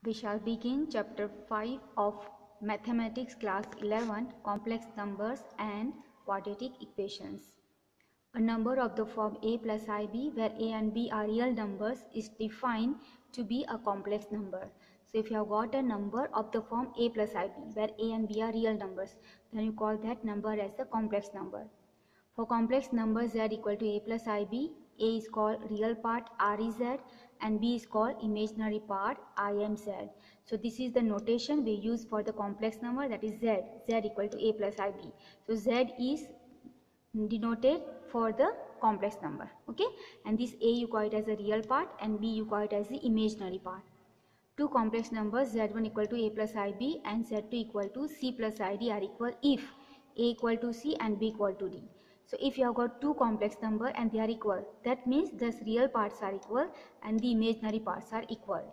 We shall begin chapter 5 of Mathematics class 11, Complex Numbers and Quadratic Equations. A number of the form a plus ib, where a and b are real numbers, is defined to be a complex number. So if you have got a number of the form a plus ib, where a and b are real numbers, then you call that number as a complex number. For complex numbers z equal to a plus ib, a is called real part, r is z, and b is called imaginary part, I am z. So this is the notation we use for the complex number, that is z equal to a plus ib. So z is denoted for the complex number, okay, and this a you call it as a real part and b you call it as the imaginary part. Two complex numbers z1 equal to a plus ib and z2 equal to c plus id are equal if a equal to c and b equal to d. So if you have got two complex number and they are equal, that means the real parts are equal and the imaginary parts are equal.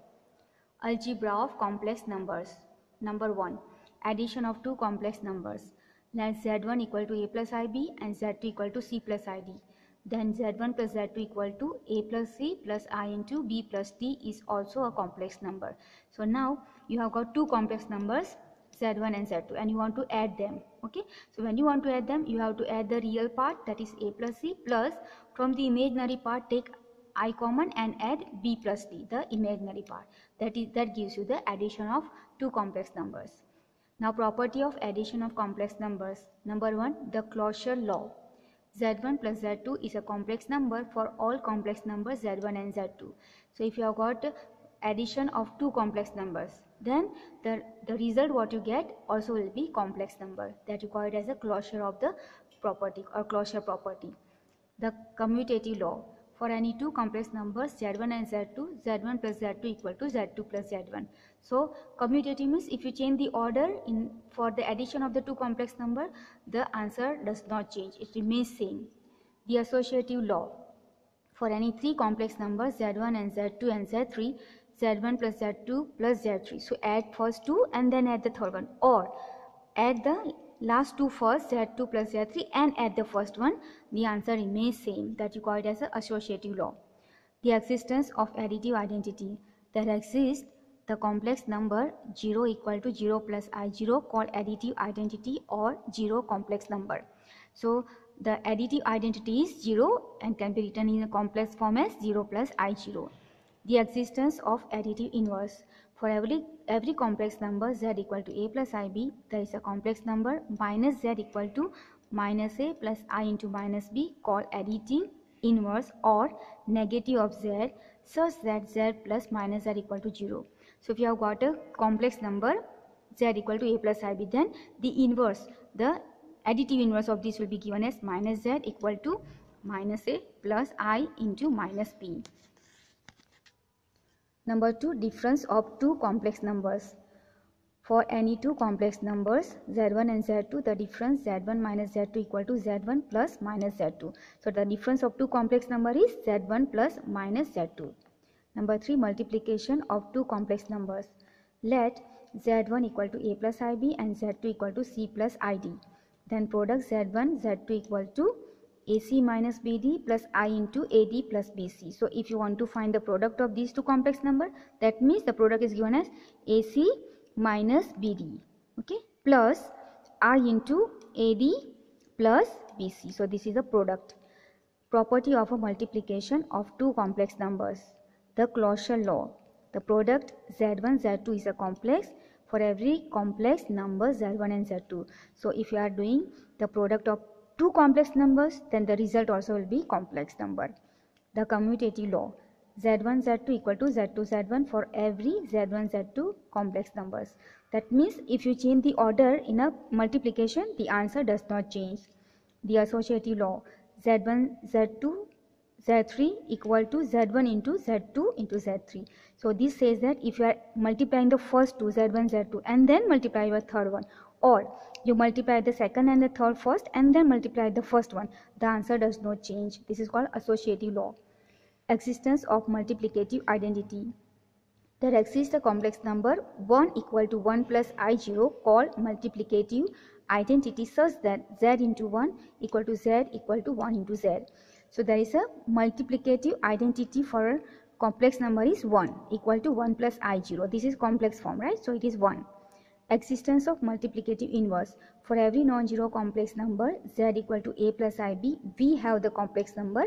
Algebra of complex numbers. Number 1. Addition of two complex numbers. Let z1 equal to a plus ib and z2 equal to c plus id. Then z1 plus z2 equal to a plus c plus I into b plus d is also a complex number. So now you have got two complex numbers z1 and z2 and you want to add them, okay. So when you want to add them, you have to add the real part, that is a plus c, plus from the imaginary part take I common and add b plus d, the imaginary part. That gives you the addition of two complex numbers. Now property of addition of complex numbers. Number 1, the closure law. z1 plus z2 is a complex number for all complex numbers z1 and z2. So if you have got addition of two complex numbers, then the result what you get also will be complex number. That you call it as a closure of the property or closure property. The commutative law. For any two complex numbers z1 and z2, z1 plus z2 equal to z2 plus z1. So commutative means if you change the order for the addition of the two complex number, the answer does not change, it remains same. The associative law. For any three complex numbers z1 and z2 and z3, z1 plus z2 plus z3. So add first two and then add the third one, or add the last two first, z2 plus z3, and add the first one, the answer remains same. That you call it as an associative law. The existence of additive identity. There exists the complex number 0 equal to 0 plus I0 called additive identity or 0 complex number. So the additive identity is 0 and can be written in a complex form as 0 plus I0. The existence of additive inverse. For every complex number z equal to a plus ib, there is a complex number minus z equal to minus a plus I into minus b called additive inverse or negative of z, such that z plus minus z equal to 0. So if you have got a complex number z equal to a plus ib, then the inverse, the additive inverse of this will be given as minus z equal to minus a plus I into minus b. Number 2, difference of two complex numbers. For any two complex numbers z1 and z2, the difference z1 minus z2 equal to z1 plus minus z2. So the difference of two complex number is z1 plus minus z2. Number 3, multiplication of two complex numbers. Let z1 equal to a plus ib and z2 equal to c plus id. Then product z1 z2 equal to AC minus BD plus I into AD plus BC. So if you want to find the product of these two complex number, that means the product is given as AC minus BD, okay, plus I into AD plus BC. So this is the product. Property of a multiplication of two complex numbers. The closure law. The product z1 z2 is a complex for every complex number z1 and z2. So if you are doing the product of two complex numbers, then the result also will be complex number. The commutative law. z1 z2 equal to z2 z1 for every z1 z2 complex numbers. That means if you change the order in a multiplication, the answer does not change. The associative law. z1 z2 z3 equal to z1 into z2 into z3. So this says that if you are multiplying the first two z1 z2 and then multiply your third one, or you multiply the second and the third first and then multiply the first one, the answer does not change. This is called associative law. Existence of multiplicative identity. There exists a complex number 1 equal to 1 plus I0 called multiplicative identity, such that z into 1 equal to z equal to 1 into z. So there is a multiplicative identity for a complex number is 1 equal to 1 plus I0. This is complex form, right? So it is 1. Existence of multiplicative inverse. For every non-zero complex number z equal to a plus ib, we have the complex number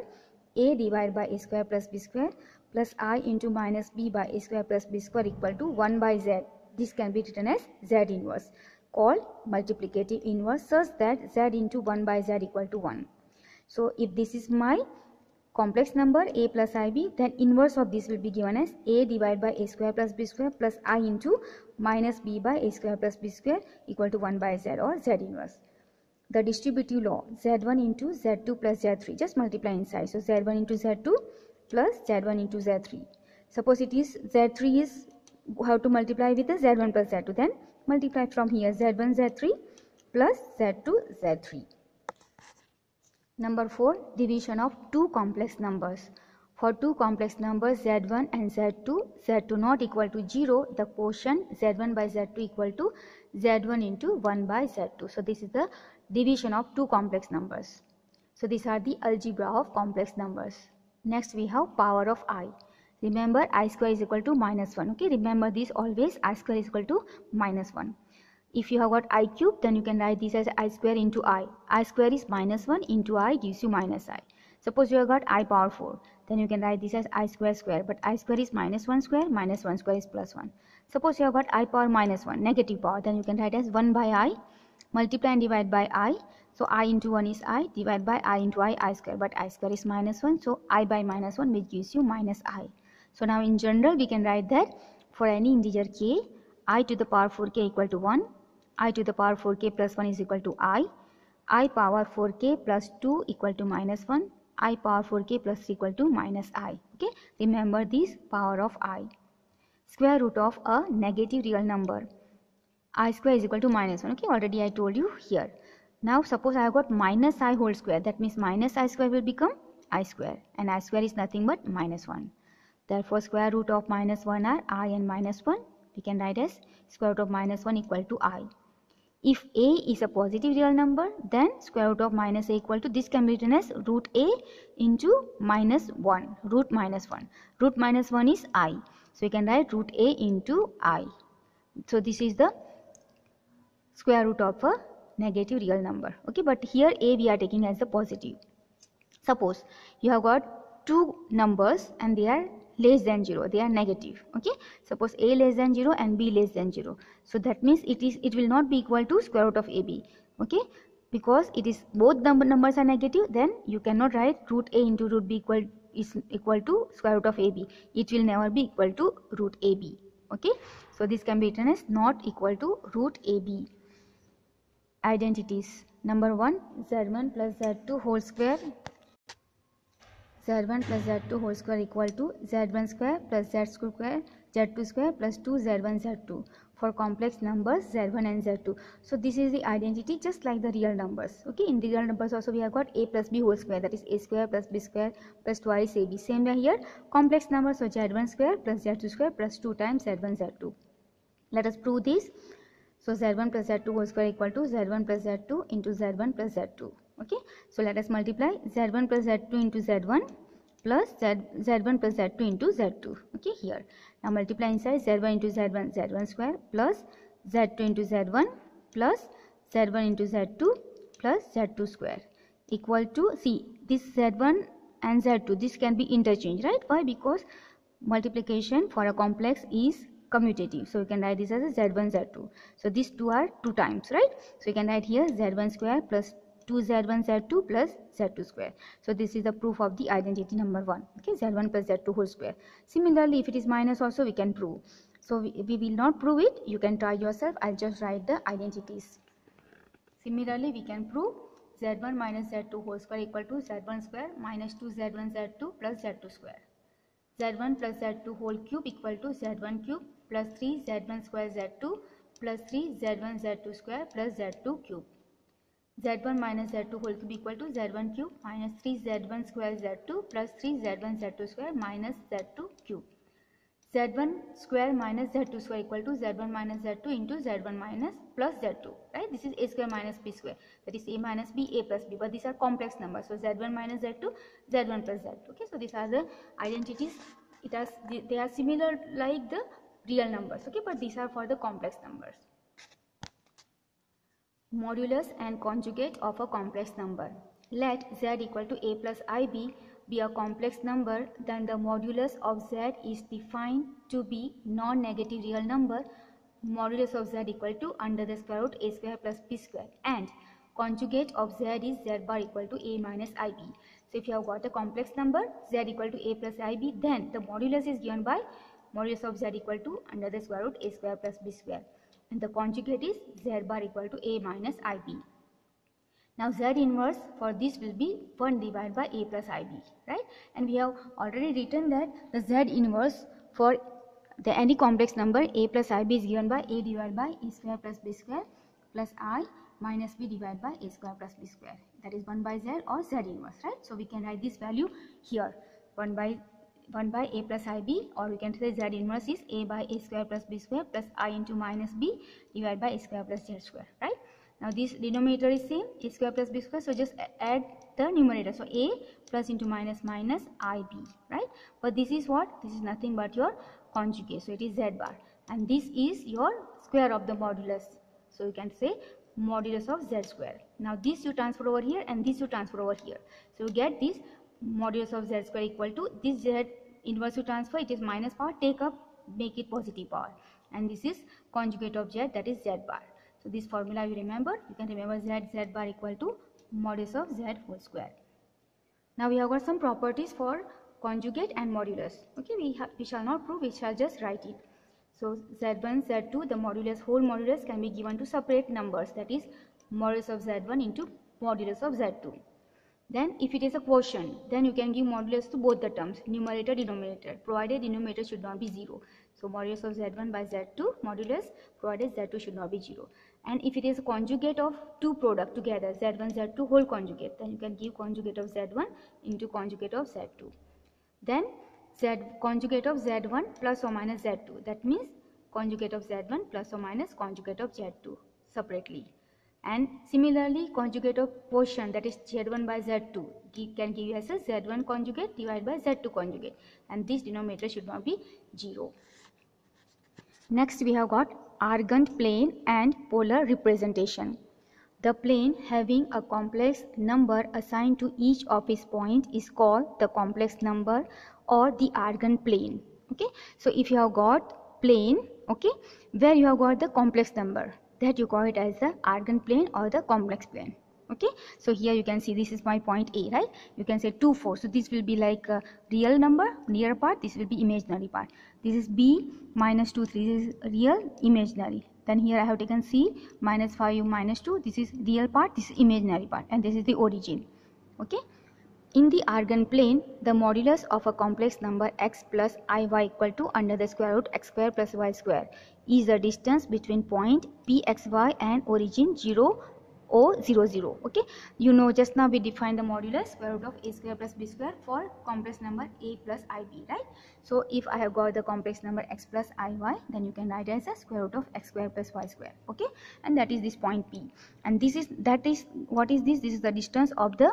a divided by a square plus b square plus I into minus b by a square plus b square equal to 1 by z. This can be written as z inverse, called multiplicative inverse, such that z into 1 by z equal to 1. So if this is my complex number a plus ib, then inverse of this will be given as a divided by a square plus b square plus I into minus b by a square plus b square equal to 1 by z, or z inverse. The distributive law, z1 into z2 plus z3, just multiply inside. So z1 into z2 plus z1 into z3. Suppose it is z3 is how to multiply with the z1 plus z2, then multiply from here z1 z3 plus z2 z3. Number 4, division of two complex numbers. For two complex numbers z1 and z2 not equal to 0, the quotient z1 by z2 equal to z1 into 1 by z2. So this is the division of two complex numbers. So these are the algebra of complex numbers. Next we have power of I. Remember, I square is equal to minus 1. Okay, remember this always, I square is equal to minus 1. If you have got I cube, then you can write this as I square into I. I square is minus 1 into I gives you minus I. Suppose you have got I power 4, then you can write this as I square square, but I square is minus 1 square is plus 1. Suppose you have got I power minus 1, negative power, then you can write as 1 by I, multiply and divide by I. So I into 1 is I, divide by I into I square, but I square is minus 1, so I by minus 1, which gives you minus I. So now in general we can write that for any integer k, I to the power 4k equal to 1, I to the power 4k plus 1 is equal to I power 4k plus 2 equal to minus 1, I power 4k plus 3 equal to minus I. Okay, remember this power of I. Square root of a negative real number. I square is equal to minus 1. Okay, already I told you here. Now suppose I have got minus I whole square. That means minus I square will become I square. And I square is nothing but minus 1. Therefore square root of minus 1 are I and minus 1. We can write as square root of minus 1 equal to I. If a is a positive real number, then square root of minus a equal to, this can be written as root a into minus 1, root minus 1. Root minus 1 is I. So you can write root a into I. So this is the square root of a negative real number. Okay, but here a we are taking as a positive. Suppose you have got two numbers and they are less than 0, they are negative. Okay, suppose a less than 0 and b less than 0. So that means it will not be equal to square root of ab. Okay, because it is both the numbers are negative, then you cannot write root a into root b is equal to square root of ab. It will never be equal to root ab. Okay, so this can be written as not equal to root ab. Identities. Number 1, z1 plus z2 whole square. z1 plus z2 whole square equal to z1 square plus z2 square plus 2z1 z2 for complex numbers z1 and z2. So this is the identity just like the real numbers. Okay, in the real numbers also we have got a plus b whole square, that is a square plus b square plus twice ab. Same way here, complex numbers, so z1 square plus z2 square plus 2 times z1 z2. Let us prove this. So z1 plus z2 whole square equal to z1 plus z2 into z1 plus z2. Okay, so let us multiply z1 plus z2 into z1 plus z1 plus z2 into z2. Okay, here now multiply inside z1 into z1 square plus z2 into z1 plus z1 into z2 plus z2 square equal to, see this z1 and z2, this can be interchanged, right? Why? Because multiplication for a complex is commutative. So you can write this as a z1 z2. So these two are 2 times, right? So you can write here z1 square plus 2z1 z2 plus z2 square. So this is the proof of the identity number 1. Okay, z1 plus z2 whole square. Similarly, if it is minus also we can prove. So we will not prove it. You can try yourself. I'll just write the identities. Similarly, we can prove z1 minus z2 whole square equal to z1 square minus 2z1 z2 plus z2 square. z1 plus z2 whole cube equal to z1 cube plus 3 z1 square z2 plus 3 z1 z2 square plus z2 cube. z1 minus z2 whole cube equal to z1 cube minus 3 z1 square z2 plus 3 z1 z2 square minus z2 cube. z1 square minus z2 square equal to z1 minus z2 into z1 minus plus z2, right? This is a square minus b square, that is a minus b, a plus b, but these are complex numbers. So z1 minus z2, z1 plus z2. Okay, so these are the identities they are similar like the real numbers, okay, but these are for the complex numbers. Modulus and conjugate of a complex number. Let z equal to a plus ib be a complex number, then the modulus of z is defined to be non-negative real number. Modulus of z equal to under the square root a square plus b square, and conjugate of z is z bar equal to a minus ib. So if you have got a complex number z equal to a plus ib, then the modulus is given by modulus of z equal to under the square root a square plus b square, and the conjugate is z bar equal to a minus ib. Now z inverse for this will be 1 divided by a plus ib, right? And we have already written that the z inverse for any complex number a plus ib is given by a divided by a square plus b square plus I minus b divided by a square plus b square. That is 1 by z or z inverse, right? So we can write this value here, 1 by a plus ib, or we can say z inverse is a by a square plus b square plus I into minus b divided by a square plus z square, right? Now this denominator is same, a square plus b square, so just add the numerator, so a plus into minus minus ib, right? But this is what? This is nothing but your conjugate, so it is z bar, and this is your square of the modulus, so you can say modulus of z square. Now this you transfer over here and this you transfer over here, so you get this modulus of z square equal to this z inverse you transfer, it is minus power, take up, make it positive power, and this is conjugate of z, that is z bar. So this formula you remember, you can remember z bar equal to modulus of z whole square. Now we have got some properties for conjugate and modulus, okay, we shall not prove, we shall just write it. So z1, z2, the modulus, whole modulus can be given to separate numbers, that is modulus of z1 into modulus of z2. Then if it is a quotient, then you can give modulus to both the terms, numerator, denominator, provided denominator should not be 0. So modulus of z1 by z2 modulus, provided z2 should not be 0. And if it is a conjugate of two product together, z1, z2 whole conjugate, then you can give conjugate of z1 into conjugate of z2. Then conjugate of z1 plus or minus z2, that means conjugate of z1 plus or minus conjugate of z2 separately. And similarly conjugate of quotient, that is z1 by z2, can give you as a z1 conjugate divided by z2 conjugate, and this denominator should not be 0. Next we have got Argand plane and polar representation. The plane having a complex number assigned to each of its points is called the complex number or the Argand plane. Okay, so if you have got plane, okay, where you have got the complex number, that you call it as the Argand plane or the complex plane. Okay, so here you can see this is my point A, right? You can say 2, 4. So this will be like a real number, near part. This will be imaginary part. This is B minus 2, 3. This is real, imaginary. Then here I have taken C minus 5, minus 2. This is real part. This is imaginary part, and this is the origin. Okay. In the Argand plane, the modulus of a complex number x plus iy equal to under the square root x square plus y square is the distance between point pxy and origin 0, O 0, 0. Okay, you know just now we defined the modulus square root of a square plus b square for complex number a plus ib, right? So if I have got the complex number x plus iy, then you can write as a square root of x square plus y square. Okay, and that is this point P, and this is what is this? This is the distance of the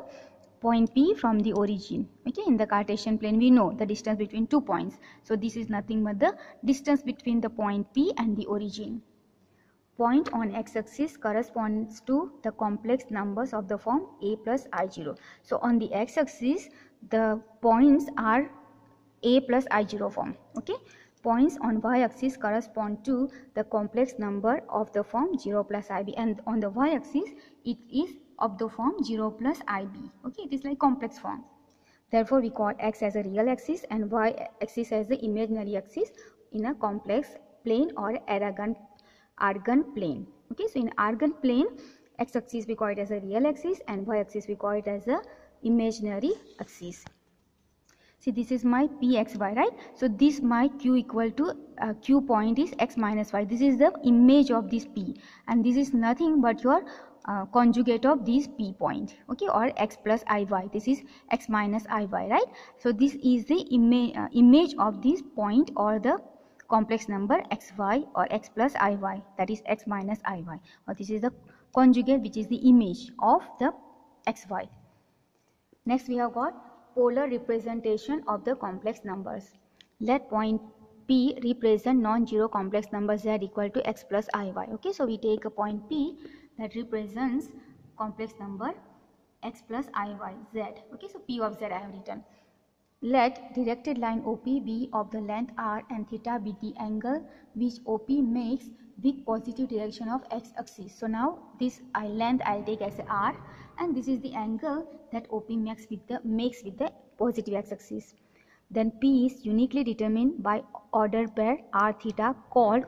point P from the origin. Okay, in the Cartesian plane we know the distance between 2 points, so this is nothing but the distance between the point P and the origin. Point on x-axis corresponds to the complex numbers of the form a plus I0. So on the x-axis the points are a plus I0 form. Okay, points on y-axis correspond to the complex number of the form 0 plus IB, and on the y-axis it is of the form 0 plus IB. Okay, it is like complex form. Therefore we call x as a real axis and y-axis as the imaginary axis in a complex plane or Argand plane. Okay, so in Argand plane, x-axis we call it as a real axis and y-axis we call it as a imaginary axis. See, this is my pxy, right? So this my q equal to q point is x minus y. This is the image of this p, and this is nothing but your conjugate of this p point. Okay, or x plus iy. This is x minus iy, right? So this is the image of this point or the complex number xy or x plus iy, that is x minus iy, or this is the conjugate which is the image of the xy. Next we have got polar representation of the complex numbers. let point P represent non-zero complex number z equal to x plus iy. Okay, so we take a point P that represents complex number x plus iy z. Okay, so P of z I have written. Let directed line OP be of the length r and theta be the angle which OP makes with positive direction of x-axis. So now this length I'll take as r, and this is the angle that OP makes with the positive x-axis. Then P is uniquely determined by order pair r theta called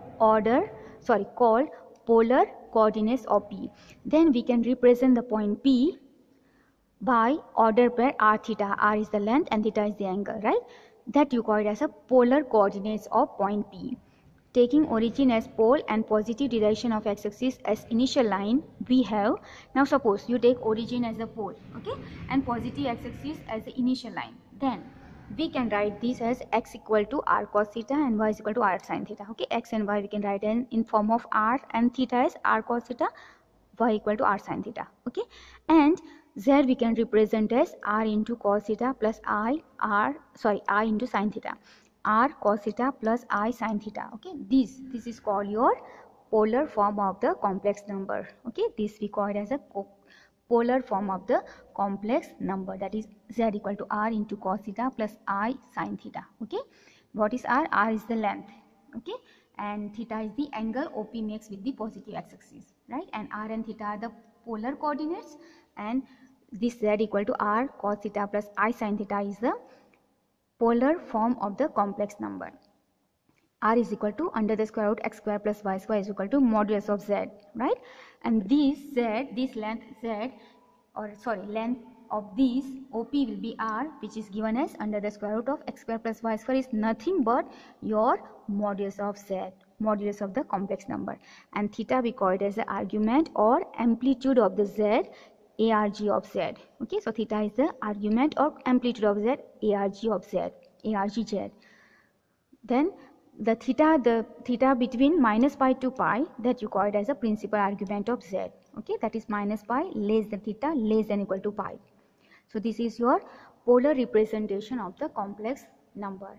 polar coordinates of P. Then we can represent the point P by order pair r theta. R is the length and theta is the angle, right? That you call it as a polar coordinates of point P. Taking origin as pole and positive direction of x-axis as initial line, we have, now suppose you take origin as a pole, okay, and positive x-axis as the initial line, then we can write this as x equal to r cos theta and y is equal to r sin theta. Okay, x and y we can write in form of r, and theta is r cos theta, y equal to r sin theta. Okay, and z we can represent as r into cos theta plus I into sin theta, r cos theta plus I sin theta. Okay, this is called your polar form of the complex number. Okay, this we call it as a polar form of the complex number, that is z equal to r into cos theta plus I sin theta. Okay, what is r? R is the length, okay, and theta is the angle OP makes with the positive x-axis, right? And r and theta are the polar coordinates, and this z equal to r cos theta plus I sin theta is the polar form of the complex number. R is equal to under the square root x square plus y square is equal to modulus of z, right? And this length of this OP will be r, which is given as under the square root of x square plus y square is nothing but your modulus of z, modulus of the complex number. And theta we call it as the argument or amplitude of the z, arg of z. Okay, so theta is the argument or amplitude of z, arg of z, arg z. Then the theta between minus pi to pi, that you call it as a principal argument of z. Okay, that is minus pi less than theta less than equal to pi. So this is your polar representation of the complex number.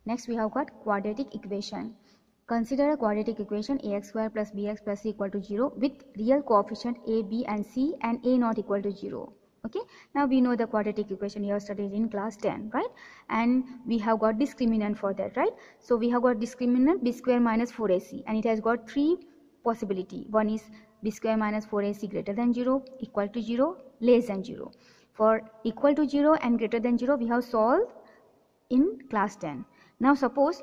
Next we have got quadratic equation. Consider a quadratic equation ax square plus bx plus c equal to 0 with real coefficient a, b and c and a not equal to 0. Okay, now we know the quadratic equation you have studied in class 10, right? And we have got discriminant for that, right? So we have got discriminant b square minus 4ac, and it has got three possibility. One is b square minus 4ac greater than 0, equal to 0, less than 0. For equal to 0 and greater than 0 we have solved in class 10. Now suppose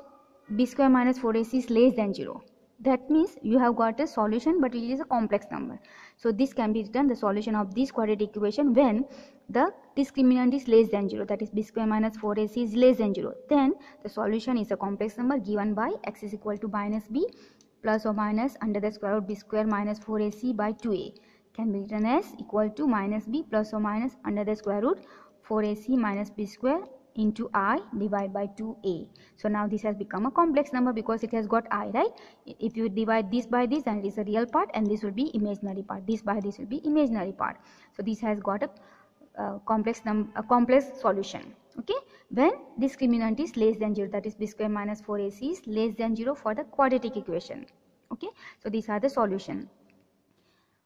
b square minus 4ac is less than 0. That means you have got a solution, but it is a complex number. So this can be written the solution of this quadratic equation when the discriminant is less than 0, that is b square minus 4ac is less than 0. Then the solution is a complex number given by x is equal to minus b plus or minus under the square root b square minus 4ac by 2a, can be written as equal to minus b plus or minus under the square root 4ac minus b square into I divided by 2a. So now this has become a complex number because it has got I, right? If you divide this by this, then it is a real part and this will be imaginary part. This by this will be imaginary part. So this has got a complex solution. Okay, when discriminant is less than 0, that is b square minus 4ac is less than 0 for the quadratic equation. Okay, so these are the solution.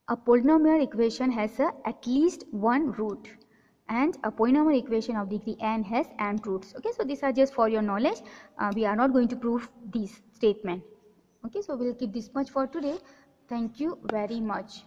A polynomial equation has at least one root, and a polynomial equation of degree n has n roots. Okay, so these are just for your knowledge. We are not going to prove this statement. Okay, so we'll keep this much for today. Thank you very much.